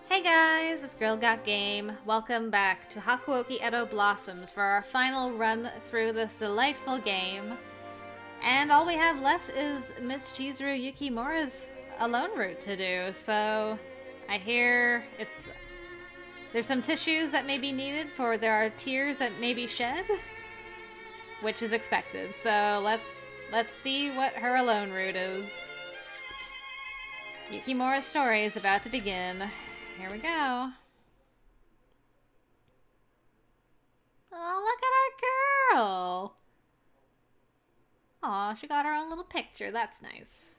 Hey guys, it's Girl Got Game. Welcome back to Hakuoki Edo Blossoms for our final run through this delightful game. And all we have left is Miss Chizuru Yukimura's alone route to do, so I hear there's some tissues that may be needed, for there are tears that may be shed, which is expected. So let's see what her alone route is. Yukimura's story is about to begin. Here we go. Oh, look at our girl. Aw, she got her own little picture. That's nice.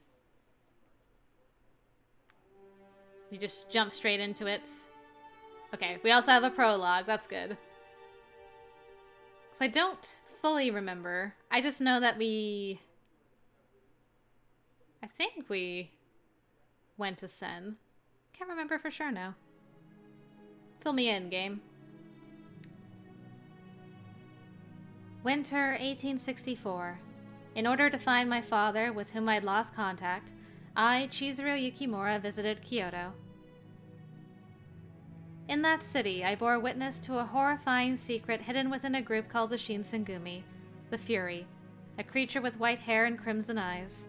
We just jump straight into it. Okay, we also have a prologue. That's good. Because I don't fully remember. I just know that I think we went to Sen. Can't remember for sure now. Fill me in, game. Winter 1864. In order to find my father, with whom I'd lost contact, I, Chizuru Yukimura, visited Kyoto. In that city, I bore witness to a horrifying secret hidden within a group called the Shinsengumi, the Fury, a creature with white hair and crimson eyes.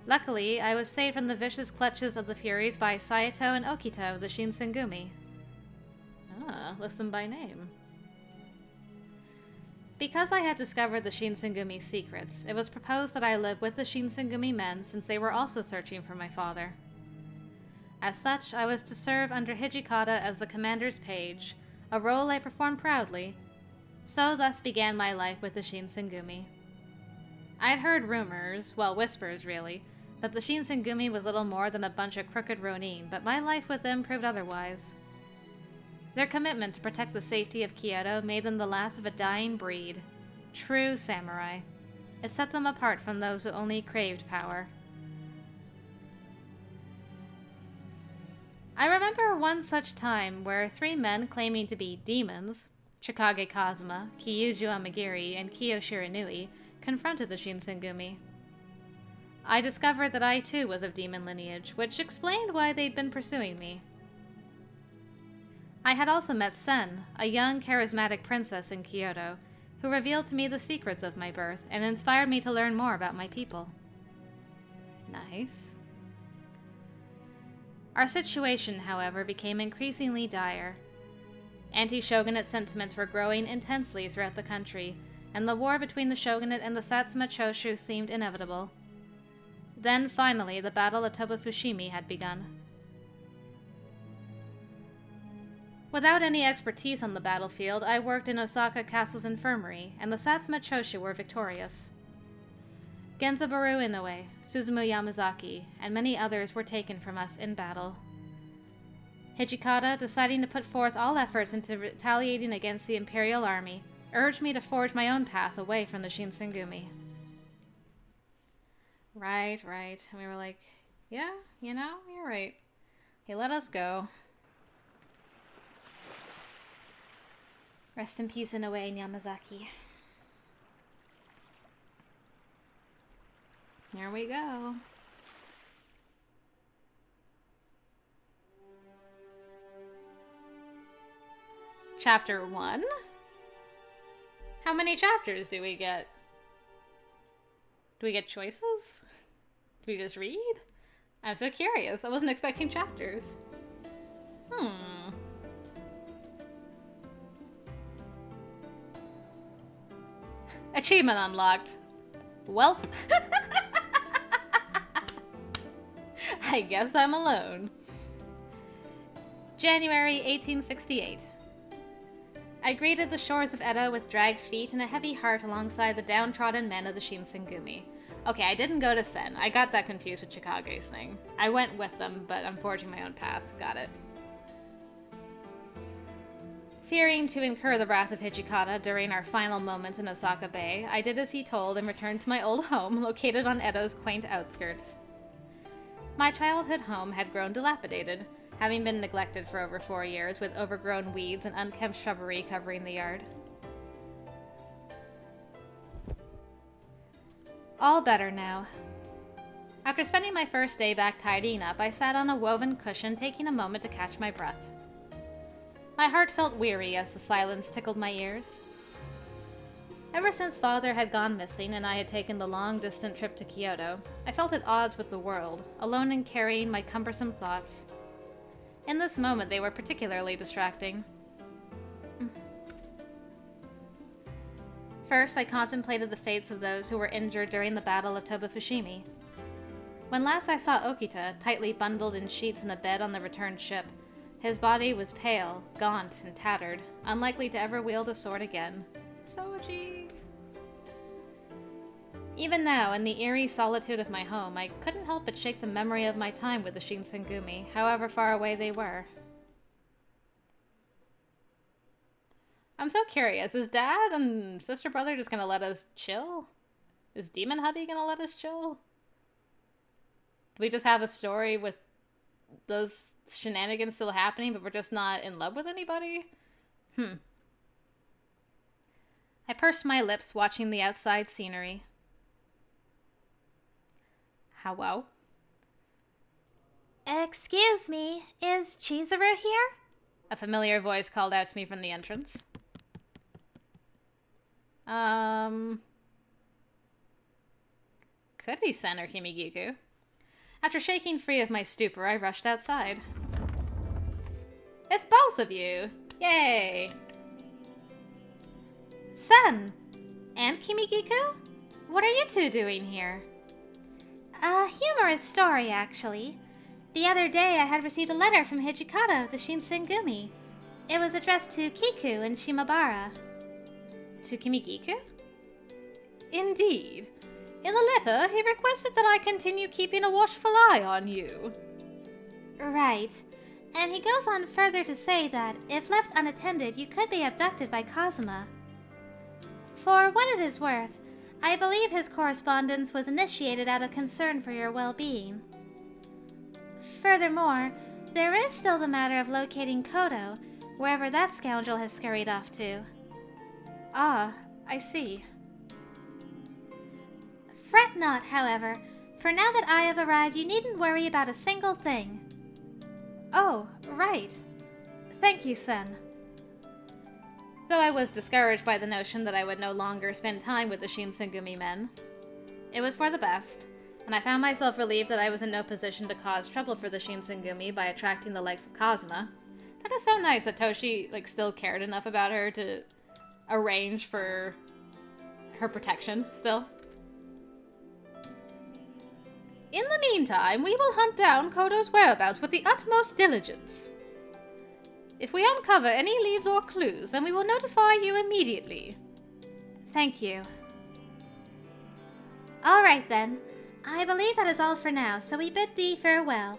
Luckily, I was saved from the vicious clutches of the Furies by Saito and Okito of the Shinsengumi. Ah, listen by name. Because I had discovered the Shinsengumi's secrets, it was proposed that I live with the Shinsengumi men since they were also searching for my father. As such, I was to serve under Hijikata as the commander's page, a role I performed proudly. So thus began my life with the Shinsengumi. I'd heard rumors, well, whispers really, that the Shinsengumi was little more than a bunch of crooked ronin, but my life with them proved otherwise. Their commitment to protect the safety of Kyoto made them the last of a dying breed. True samurai. It set them apart from those who only craved power. I remember one such time where three men claiming to be demons, Chikage Kazuma, Kyuju Amagiri, and Kiyo Shiranui, confronted the Shinsengumi. I discovered that I too was of demon lineage, which explained why they'd been pursuing me. I had also met Sen, a young, charismatic princess in Kyoto, who revealed to me the secrets of my birth and inspired me to learn more about my people. Nice. Our situation, however, became increasingly dire. Anti-shogunate sentiments were growing intensely throughout the country, and the war between the shogunate and the Satsuma Choshu seemed inevitable. Then, finally, the Battle of Toba-Fushimi had begun. Without any expertise on the battlefield, I worked in Osaka Castle's infirmary, and the Satsuma Choshu were victorious. Genzabaru Inoue, Suzumu Yamazaki, and many others were taken from us in battle. Hijikata, deciding to put forth all efforts into retaliating against the Imperial Army, urged me to forge my own path away from the Shinsengumi. Right. And we were like, yeah, you're right. He let us go. Rest in peace in Inoue and Yamazaki. Here we go. Chapter 1? How many chapters do we get? Do we get choices? Do we just read? I'm so curious. I wasn't expecting chapters. Achievement unlocked. Welp. I guess I'm alone. January 1868. I greeted the shores of Edo with dragged feet and a heavy heart alongside the downtrodden men of the Shinsengumi. Okay, I didn't go to Sen. I got that confused with Chikage's thing. I went with them, but I'm forging my own path. Got it. Fearing to incur the wrath of Hijikata during our final moments in Osaka Bay, I did as he told and returned to my old home located on Edo's quaint outskirts. My childhood home had grown dilapidated, having been neglected for over 4 years with overgrown weeds and unkempt shrubbery covering the yard. All better now. After spending my first day back tidying up, I sat on a woven cushion, taking a moment to catch my breath. My heart felt weary as the silence tickled my ears. Ever since Father had gone missing and I had taken the long-distant trip to Kyoto, I felt at odds with the world, alone in carrying my cumbersome thoughts. In this moment, they were particularly distracting. First, I contemplated the fates of those who were injured during the Battle of Toba-Fushimi. When last I saw Okita, tightly bundled in sheets in a bed on the returned ship, his body was pale, gaunt, and tattered, unlikely to ever wield a sword again. Soji. Even now, in the eerie solitude of my home, I couldn't help but shake the memory of my time with the Shinsengumi, however far away they were. I'm so curious, is Dad and sister brother just gonna let us chill? Is Demon Hubby gonna let us chill? Do we just have a story with those shenanigans still happening, but we're just not in love with anybody? I pursed my lips, watching the outside scenery. Hello? Excuse me, is Chizuru here? A familiar voice called out to me from the entrance. Could be Sen or Himigiku. After shaking free of my stupor, I rushed outside. It's both of you! Yay! Sen! And Kimigiku? What are you two doing here? A humorous story, actually. The other day I had received a letter from Hijikata of the Shinsengumi. It was addressed to Kiku in Shimabara. To Kimigiku? Indeed. In the letter, he requested that I continue keeping a watchful eye on you. Right. And he goes on further to say that, if left unattended, you could be abducted by Kazuma. For what it is worth, I believe his correspondence was initiated out of concern for your well-being. Furthermore, there is still the matter of locating Kodo, wherever that scoundrel has scurried off to. Ah, I see. Fret not, however, for now that I have arrived, you needn't worry about a single thing. Oh, right. Thank you, Sen. Though I was discouraged by the notion that I would no longer spend time with the Shinsengumi men. It was for the best, and I found myself relieved that I was in no position to cause trouble for the Shinsengumi by attracting the likes of Kazuma. That is so nice that Toshi, still cared enough about her to arrange for her protection, still. In the meantime, we will hunt down Kodo's whereabouts with the utmost diligence. If we uncover any leads or clues, then we will notify you immediately. Thank you. All right, then. I believe that is all for now, so we bid thee farewell.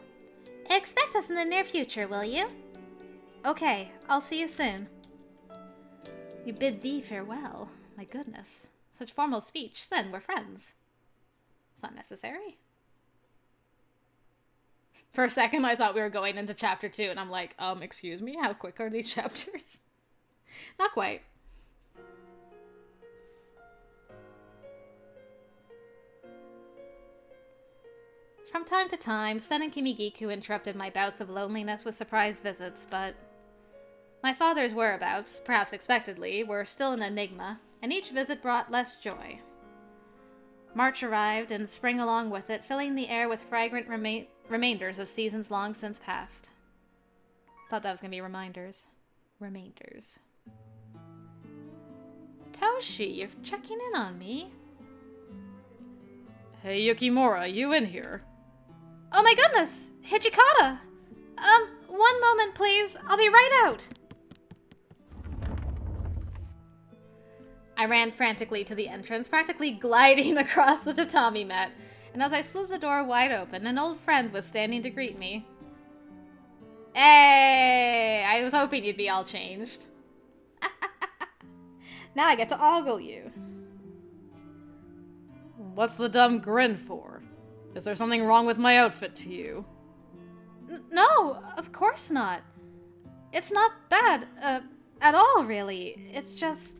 Expect us in the near future, will you? Okay, I'll see you soon. You bid thee farewell. My goodness. Such formal speech. Then we're friends. It's not necessary. For a second, I thought we were going into chapter 2, and I'm like, excuse me? How quick are these chapters? Not quite. From time to time, Sen and Kimigiku interrupted my bouts of loneliness with surprise visits, but my father's whereabouts, perhaps expectedly, were still an enigma, and each visit brought less joy. March arrived, and spring along with it, filling the air with fragrant remainders of seasons long since past. Thought that was gonna be reminders. Remainders. Toshi, you're checking in on me. Hey, Yukimura, you in here? Oh my goodness! Hijikata! One moment, please. I'll be right out. I ran frantically to the entrance, practically gliding across the tatami mat, and as I slid the door wide open, an old friend was standing to greet me. Hey! I was hoping you'd be all changed. Now I get to ogle you. What's the dumb grin for? Is there something wrong with my outfit to you? No, of course not. It's not bad, at all, really. It's just...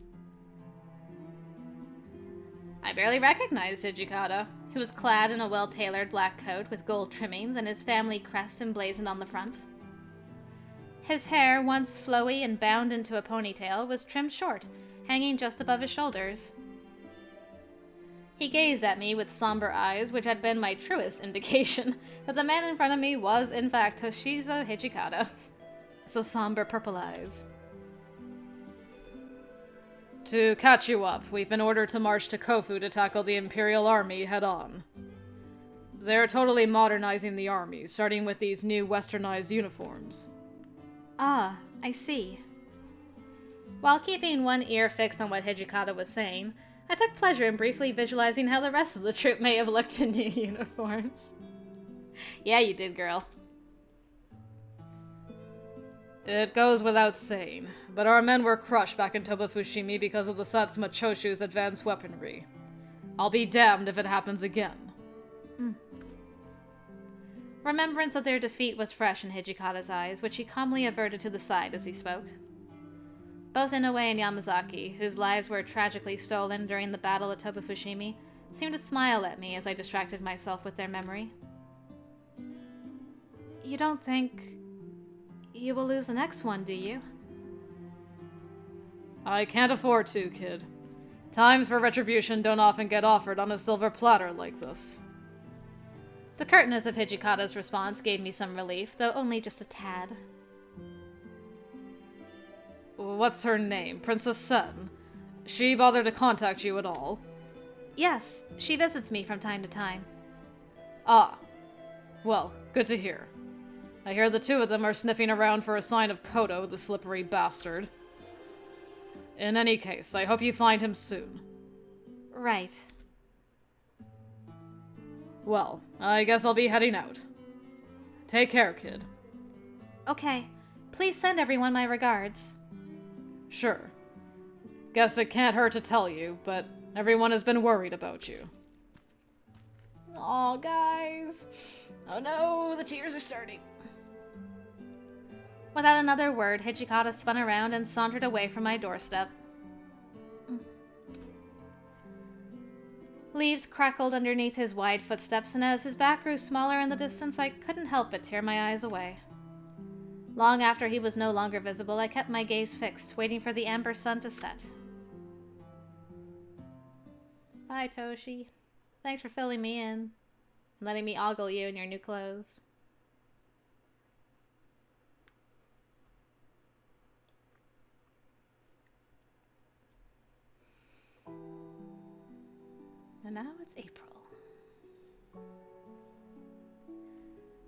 I barely recognized Hijikata. He was clad in a well-tailored black coat with gold trimmings and his family crest emblazoned on the front. His hair, once flowy and bound into a ponytail, was trimmed short, hanging just above his shoulders. He gazed at me with somber eyes, which had been my truest indication that the man in front of me was, in fact, Toshizo Hijikata. So somber purple eyes. To catch you up, we've been ordered to march to Kofu to tackle the Imperial Army head-on. They're totally modernizing the army, starting with these new westernized uniforms. Ah, I see. While keeping one ear fixed on what Hijikata was saying, I took pleasure in briefly visualizing how the rest of the troop may have looked in new uniforms. Yeah, you did, girl. It goes without saying, but our men were crushed back in Tobafushimi because of the Satsuma Choshu's advanced weaponry. I'll be damned if it happens again. Remembrance of their defeat was fresh in Hijikata's eyes, which he calmly averted to the side as he spoke. Both Inoue and Yamazaki, whose lives were tragically stolen during the Battle of Tobafushimi, seemed to smile at me as I distracted myself with their memory. You don't think you will lose the next one, do you? I can't afford to, kid. Times for retribution don't often get offered on a silver platter like this. The curtness of Hijikata's response gave me some relief, though only just a tad. What's her name? Princess Sen? She bothered to contact you at all? Yes, she visits me from time to time. Ah. Well, good to hear. I hear the two of them are sniffing around for a sign of Kodo, the slippery bastard. In any case, I hope you find him soon. Right. Well, I guess I'll be heading out. Take care, kid. Okay. Please send everyone my regards. Sure. Guess it can't hurt to tell you, but everyone has been worried about you. Aw, guys. Oh no, the tears are starting. Without another word, Hijikata spun around and sauntered away from my doorstep. Leaves crackled underneath his wide footsteps, and as his back grew smaller in the distance, I couldn't help but tear my eyes away. Long after he was no longer visible, I kept my gaze fixed, waiting for the amber sun to set. Bye, Toshi. Thanks for filling me in and letting me ogle you in your new clothes. And now it's April.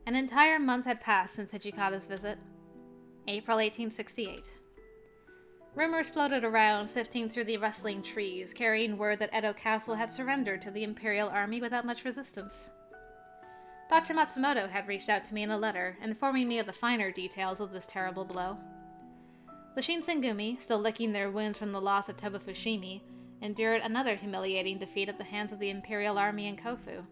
An entire month had passed since Hijikata's visit. April 1868. Rumors floated around, sifting through the rustling trees, carrying word that Edo Castle had surrendered to the Imperial Army without much resistance. Dr. Matsumoto had reached out to me in a letter, informing me of the finer details of this terrible blow. The Shinsengumi, still licking their wounds from the loss at Tobafushimi, endured another humiliating defeat at the hands of the Imperial Army in Kofu.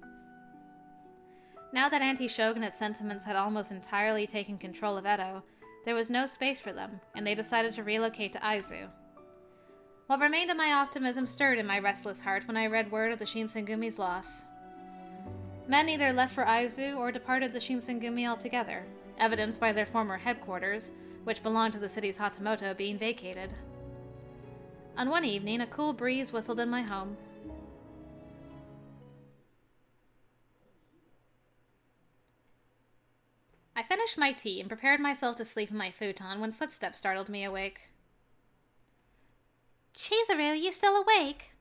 Now that anti-shogunate sentiments had almost entirely taken control of Edo, there was no space for them, and they decided to relocate to Aizu. What remained of my optimism stirred in my restless heart when I read word of the Shinsengumi's loss. Men either left for Aizu or departed the Shinsengumi altogether, evidenced by their former headquarters, which belonged to the city's Hatamoto, being vacated. On one evening, a cool breeze whistled in my home. I finished my tea and prepared myself to sleep in my futon when footsteps startled me awake. Chizuru, you still awake?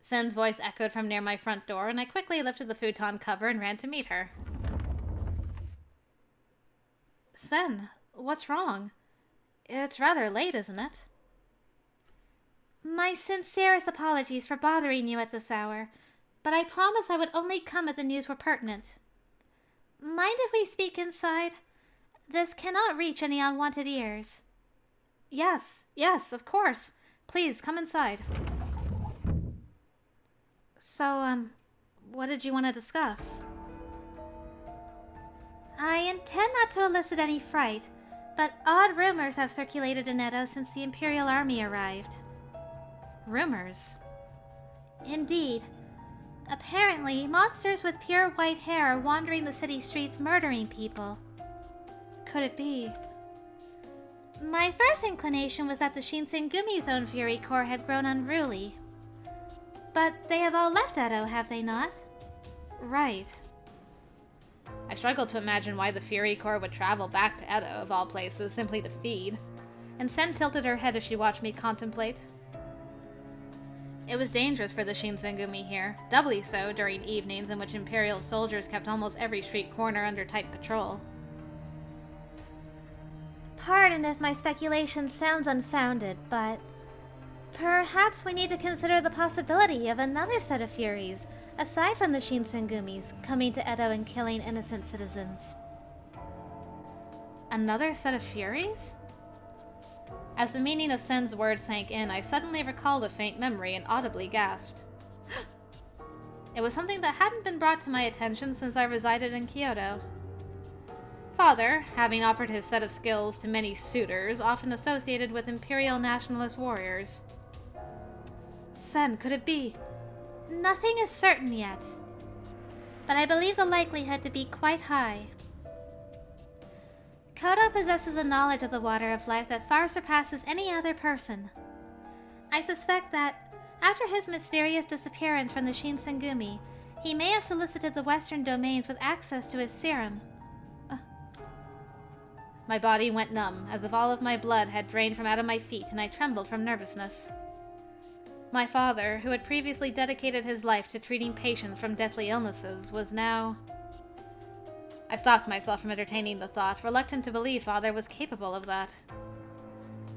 Sen's voice echoed from near my front door, and I quickly lifted the futon cover and ran to meet her. Sen, what's wrong? It's rather late, isn't it? My sincerest apologies for bothering you at this hour, but I promised I would only come if the news were pertinent. Mind if we speak inside? This cannot reach any unwanted ears. Yes, of course. Please, come inside. So, what did you want to discuss? I intend not to elicit any fright, but odd rumors have circulated in Edo since the Imperial Army arrived. Rumors? Indeed. Apparently, monsters with pure white hair are wandering the city streets murdering people. Could it be? My first inclination was that the Shinsengumi's own Fury Core had grown unruly. But they have all left Edo, have they not? Right. I struggled to imagine why the Fury Core would travel back to Edo, of all places, simply to feed, and Sen tilted her head as she watched me contemplate. It was dangerous for the Shinsengumi here, doubly so during evenings in which Imperial soldiers kept almost every street corner under tight patrol. Pardon if my speculation sounds unfounded, but perhaps we need to consider the possibility of another set of Furies, aside from the Shinsengumis, coming to Edo and killing innocent citizens. Another set of Furies? As the meaning of Sen's words sank in, I suddenly recalled a faint memory and audibly gasped. It was something that hadn't been brought to my attention since I resided in Kyoto. Father, having offered his set of skills to many suitors, often associated with Imperial nationalist warriors. Sen, could it be? Nothing is certain yet, but I believe the likelihood to be quite high. Kodo possesses a knowledge of the water of life that far surpasses any other person. I suspect that, after his mysterious disappearance from the Shinsengumi, he may have solicited the western domains with access to his serum. My body went numb, as if all of my blood had drained from out of my feet, and I trembled from nervousness. My father, who had previously dedicated his life to treating patients from deathly illnesses, was now... I stopped myself from entertaining the thought, reluctant to believe Father was capable of that.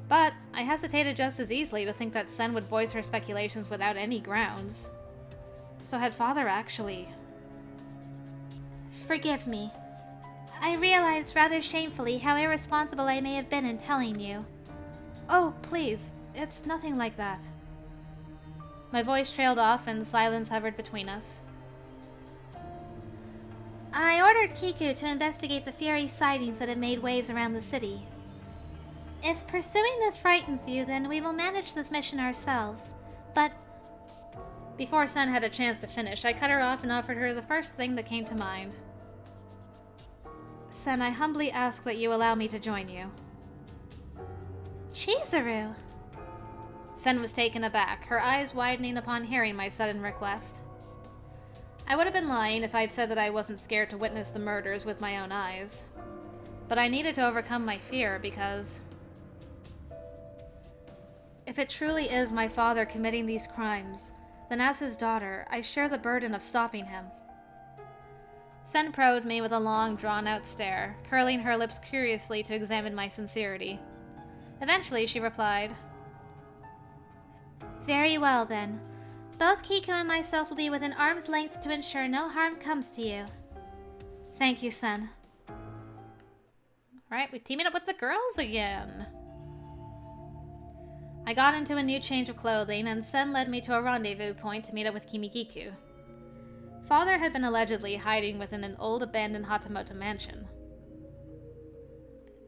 But I hesitated just as easily to think that Sen would voice her speculations without any grounds. So had Father actually... Forgive me. I realized rather shamefully how irresponsible I may have been in telling you. Oh, please, it's nothing like that. My voice trailed off and silence hovered between us. I ordered Kiku to investigate the Fury sightings that have made waves around the city. If pursuing this frightens you, then we will manage this mission ourselves. But... Before Sen had a chance to finish, I cut her off and offered her the first thing that came to mind. Sen, I humbly ask that you allow me to join you. Chizuru! Sen was taken aback, her eyes widening upon hearing my sudden request. I would have been lying if I'd said that I wasn't scared to witness the murders with my own eyes. But I needed to overcome my fear because... if it truly is my father committing these crimes, then as his daughter, I share the burden of stopping him. Sen probed me with a long, drawn-out stare, curling her lips curiously to examine my sincerity. Eventually, she replied, Very well, then. Both Kiku and myself will be within arm's length to ensure no harm comes to you. Thank you, Sen. Alright, we're teaming up with the girls again. I got into a new change of clothing, and Sen led me to a rendezvous point to meet up with Kimigiku. Father had been allegedly hiding within an old abandoned Hatamoto mansion.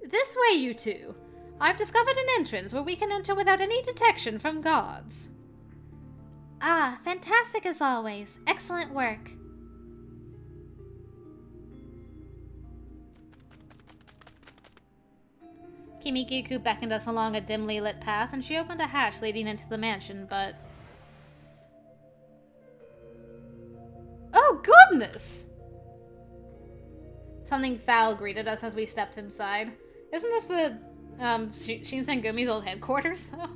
This way, you two! I've discovered an entrance where we can enter without any detection from guards. Ah, fantastic as always. Excellent work. Kimigiku beckoned us along a dimly lit path, and she opened a hatch leading into the mansion, but... Oh, goodness! Something foul greeted us as we stepped inside. Isn't this the, Shinsengumi's old headquarters, though?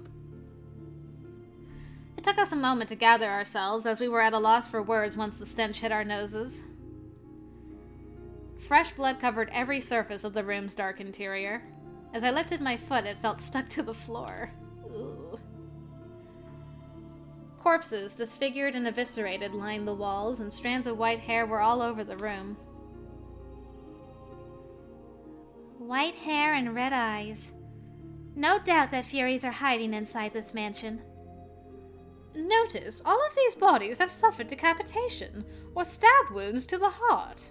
It took us a moment to gather ourselves, as we were at a loss for words once the stench hit our noses. Fresh blood covered every surface of the room's dark interior. As I lifted my foot, it felt stuck to the floor. Ugh. Corpses, disfigured and eviscerated, lined the walls, and strands of white hair were all over the room. White hair and red eyes. No doubt that Furies are hiding inside this mansion. Notice, all of these bodies have suffered decapitation, or stab wounds to the heart.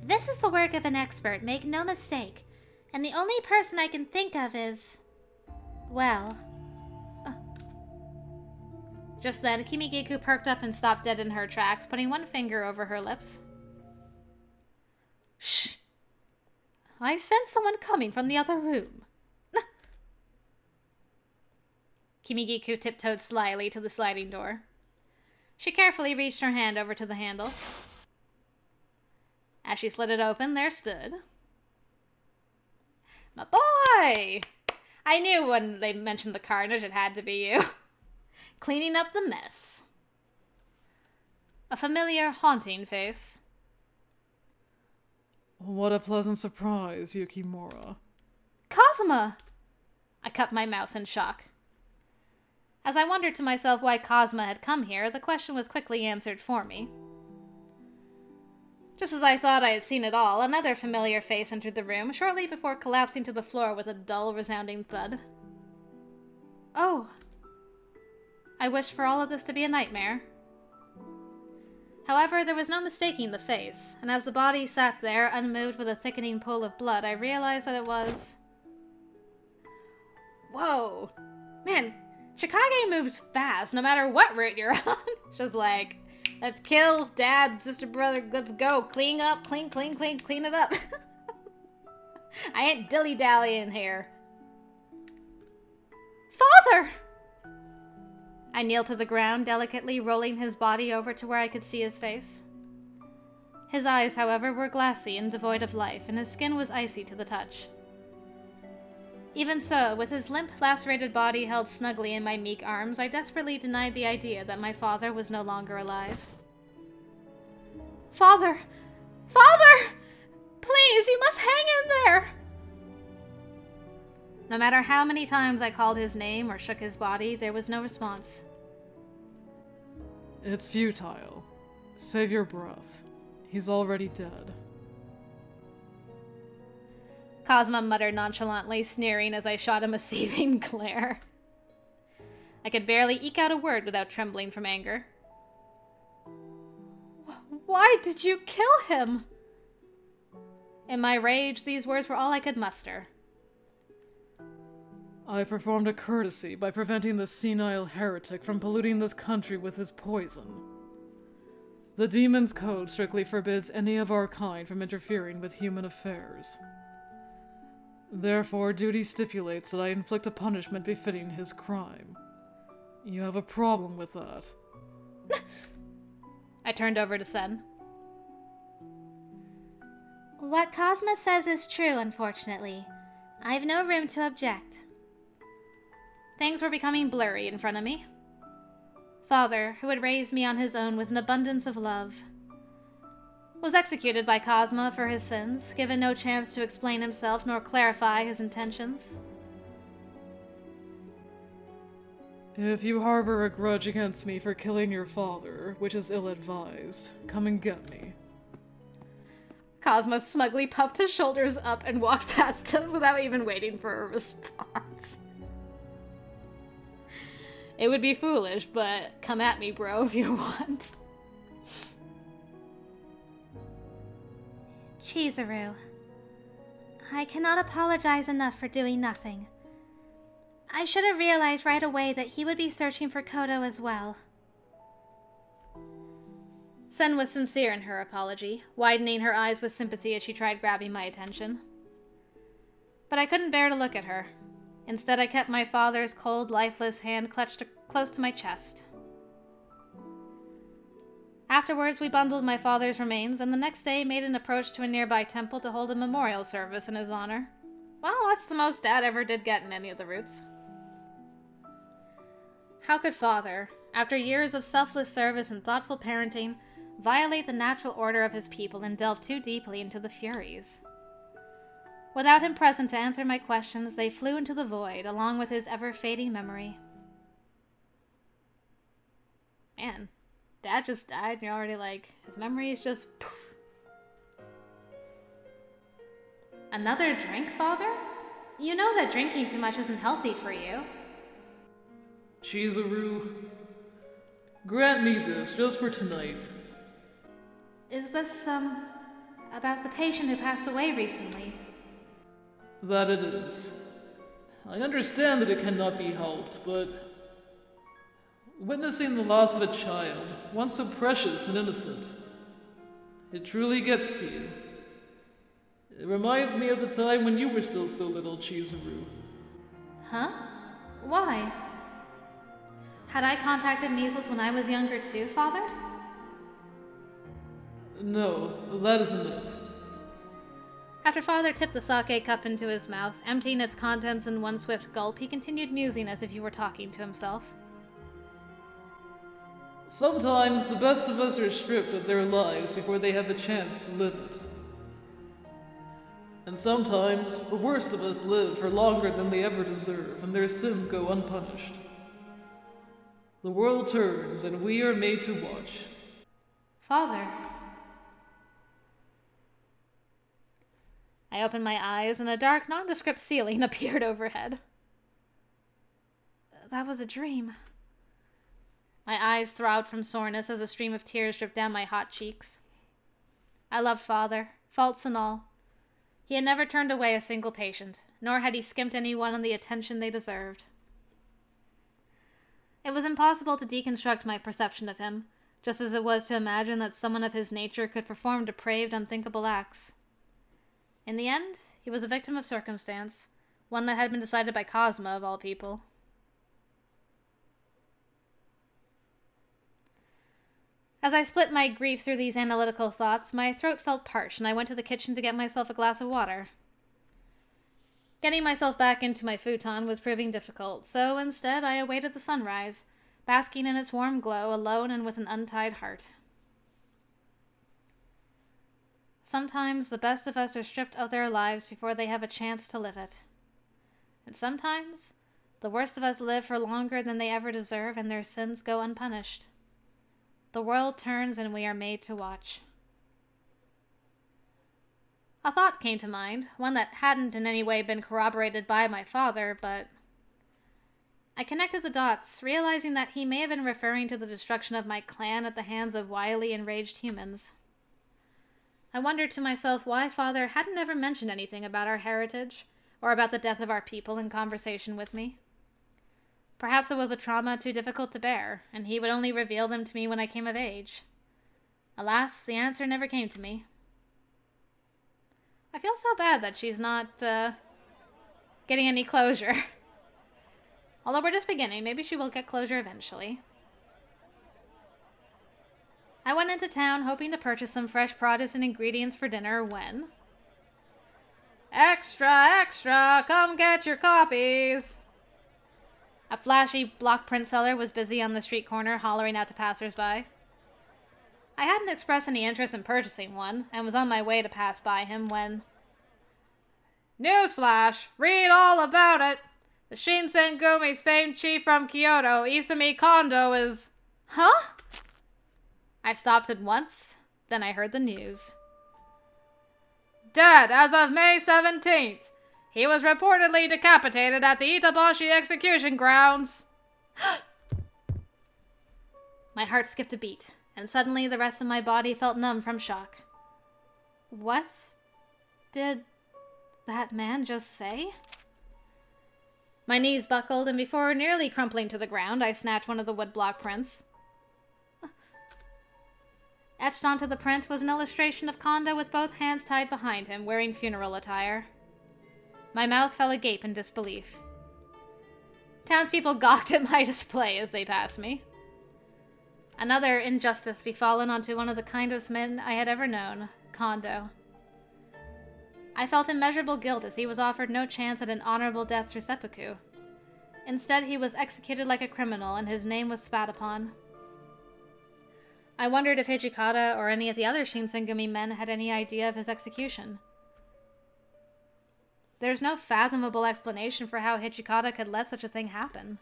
This is the work of an expert, make no mistake. And the only person I can think of is... well... Just then, Kimigiku perked up and stopped dead in her tracks, putting one finger over her lips. Shh! I sense someone coming from the other room. Kimigiku tiptoed slyly to the sliding door. She carefully reached her hand over to the handle. As she slid it open, there stood... my boy! I knew when they mentioned the carnage it had to be you. Cleaning up the mess. A familiar, haunting face. What a pleasant surprise, Yukimura. Kazuma! I cupped my mouth in shock. As I wondered to myself why Kazuma had come here, the question was quickly answered for me. Just as I thought I had seen it all, another familiar face entered the room, shortly before collapsing to the floor with a dull, resounding thud. Oh. I wished for all of this to be a nightmare. However, there was no mistaking the face, and as the body sat there, unmoved with a thickening pool of blood, I realized that it was... Whoa! Man, Chikage moves fast, no matter what route you're on. Just like, let's kill, dad, sister, brother, let's go. Clean up, clean it up. I ain't dilly-dallying here. Father! I kneeled to the ground, delicately rolling his body over to where I could see his face. His eyes, however, were glassy and devoid of life, and his skin was icy to the touch. Even so, with his limp, lacerated body held snugly in my meek arms, I desperately denied the idea that my father was no longer alive. Father! Father! Please, you must hang in there! No matter how many times I called his name or shook his body, there was no response. It's futile. Save your breath. He's already dead. Kazuma muttered nonchalantly, sneering as I shot him a seething glare. I could barely eke out a word without trembling from anger. Why did you kill him? In my rage, these words were all I could muster. I performed a courtesy by preventing the senile heretic from polluting this country with his poison. The demon's code strictly forbids any of our kind from interfering with human affairs. Therefore, duty stipulates that I inflict a punishment befitting his crime. You have a problem with that. I turned over to Sen. What Cosma says is true, unfortunately. I've no room to object. Things were becoming blurry in front of me. Father, who had raised me on his own with an abundance of love, was executed by Cosma for his sins, given no chance to explain himself nor clarify his intentions. If you harbor a grudge against me for killing your father, which is ill-advised, come and get me. Cosma smugly puffed his shoulders up and walked past us without even waiting for a response. It would be foolish, but come at me, bro, if you want. Chizuru, I cannot apologize enough for doing nothing. I should have realized right away that he would be searching for Kodo as well. Sen was sincere in her apology, widening her eyes with sympathy as she tried grabbing my attention. But I couldn't bear to look at her. Instead, I kept my father's cold, lifeless hand clutched close to my chest. Afterwards, we bundled my father's remains, and the next day made an approach to a nearby temple to hold a memorial service in his honor. Well, that's the most Dad ever did get in any of the routes. How could Father, after years of selfless service and thoughtful parenting, violate the natural order of his people and delve too deeply into the Furies? Without him present to answer my questions, they flew into the void, along with his ever-fading memory. Man, Dad just died, and you're already like, his memory is just poof. Another drink, Father? You know that drinking too much isn't healthy for you. Chizuru, grant me this just for tonight. Is this, about the patient who passed away recently? That it is. I understand that it cannot be helped, but Witnessing the loss of a child, once so precious and innocent, it truly gets to you. It reminds me of the time when you were still so little, Chizuru. Huh? Why? Had I contacted measles when I was younger too, Father? No, that isn't it. After Father tipped the sake cup into his mouth, emptying its contents in one swift gulp, he continued musing as if he were talking to himself. Sometimes the best of us are stripped of their lives before they have a chance to live it. And sometimes the worst of us live for longer than they ever deserve, and their sins go unpunished. The world turns, and we are made to watch. Father. I opened my eyes, and a dark, nondescript ceiling appeared overhead. That was a dream. My eyes throbbed from soreness as a stream of tears dripped down my hot cheeks. I loved Father, faults and all. He had never turned away a single patient, nor had he skimped anyone on the attention they deserved. It was impossible to deconstruct my perception of him, just as it was to imagine that someone of his nature could perform depraved, unthinkable acts. In the end, he was a victim of circumstance, one that had been decided by Cosma, of all people. As I split my grief through these analytical thoughts, my throat felt parched, and I went to the kitchen to get myself a glass of water. Getting myself back into my futon was proving difficult, so instead I awaited the sunrise, basking in its warm glow, alone and with an untied heart. Sometimes the best of us are stripped of their lives before they have a chance to live it. And sometimes the worst of us live for longer than they ever deserve, and their sins go unpunished. The world turns, and we are made to watch. A thought came to mind, one that hadn't in any way been corroborated by my father, but I connected the dots, realizing that he may have been referring to the destruction of my clan at the hands of wily, enraged humans. I wondered to myself why Father hadn't ever mentioned anything about our heritage, or about the death of our people in conversation with me. Perhaps it was a trauma too difficult to bear, and he would only reveal them to me when I came of age. Alas, the answer never came to me. I feel so bad that she's not, getting any closure. Although we're just beginning, maybe she will get closure eventually. I went into town hoping to purchase some fresh produce and ingredients for dinner when... Extra, extra, come get your copies! A flashy block print seller was busy on the street corner hollering out to passers-by. I hadn't expressed any interest in purchasing one, and was on my way to pass by him when... Newsflash! Read all about it! The Shinsengumi's famed chief from Kyoto, Isami Kondo, is... Huh? I stopped at once, then I heard the news. Dead as of May 17th. He was reportedly decapitated at the Itabashi execution grounds. My heart skipped a beat, and suddenly the rest of my body felt numb from shock. What did that man just say? My knees buckled, and before nearly crumpling to the ground, I snatched one of the woodblock prints. Etched onto the print was an illustration of Kondo with both hands tied behind him, wearing funeral attire. My mouth fell agape in disbelief. Townspeople gawked at my display as they passed me. Another injustice befallen onto one of the kindest men I had ever known, Kondo. I felt immeasurable guilt as he was offered no chance at an honorable death through seppuku. Instead, he was executed like a criminal, and his name was spat upon. I wondered if Hijikata or any of the other Shinsengumi men had any idea of his execution. There's no fathomable explanation for how Hijikata could let such a thing happen.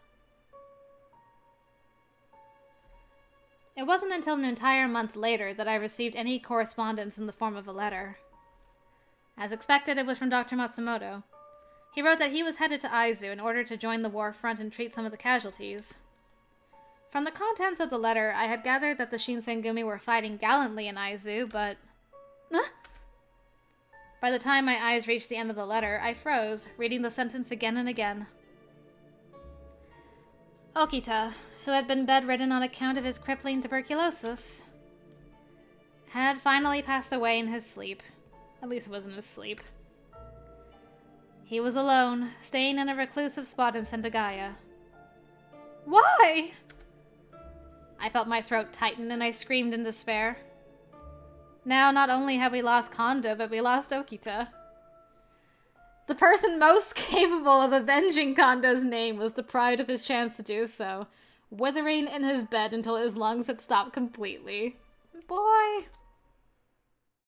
It wasn't until an entire month later that I received any correspondence in the form of a letter. As expected, it was from Dr. Matsumoto. He wrote that he was headed to Aizu in order to join the war front and treat some of the casualties. From the contents of the letter, I had gathered that the Shinsengumi were fighting gallantly in Aizu, but... By the time my eyes reached the end of the letter, I froze, reading the sentence again and again. Okita, who had been bedridden on account of his crippling tuberculosis, had finally passed away in his sleep. At least it wasn't his sleep. He was alone, staying in a reclusive spot in Sendagaya. Why? I felt my throat tighten and I screamed in despair. Now, not only had we lost Kondo, but we lost Okita. The person most capable of avenging Kondo's name was deprived of his chance to do so, withering in his bed until his lungs had stopped completely. Boy.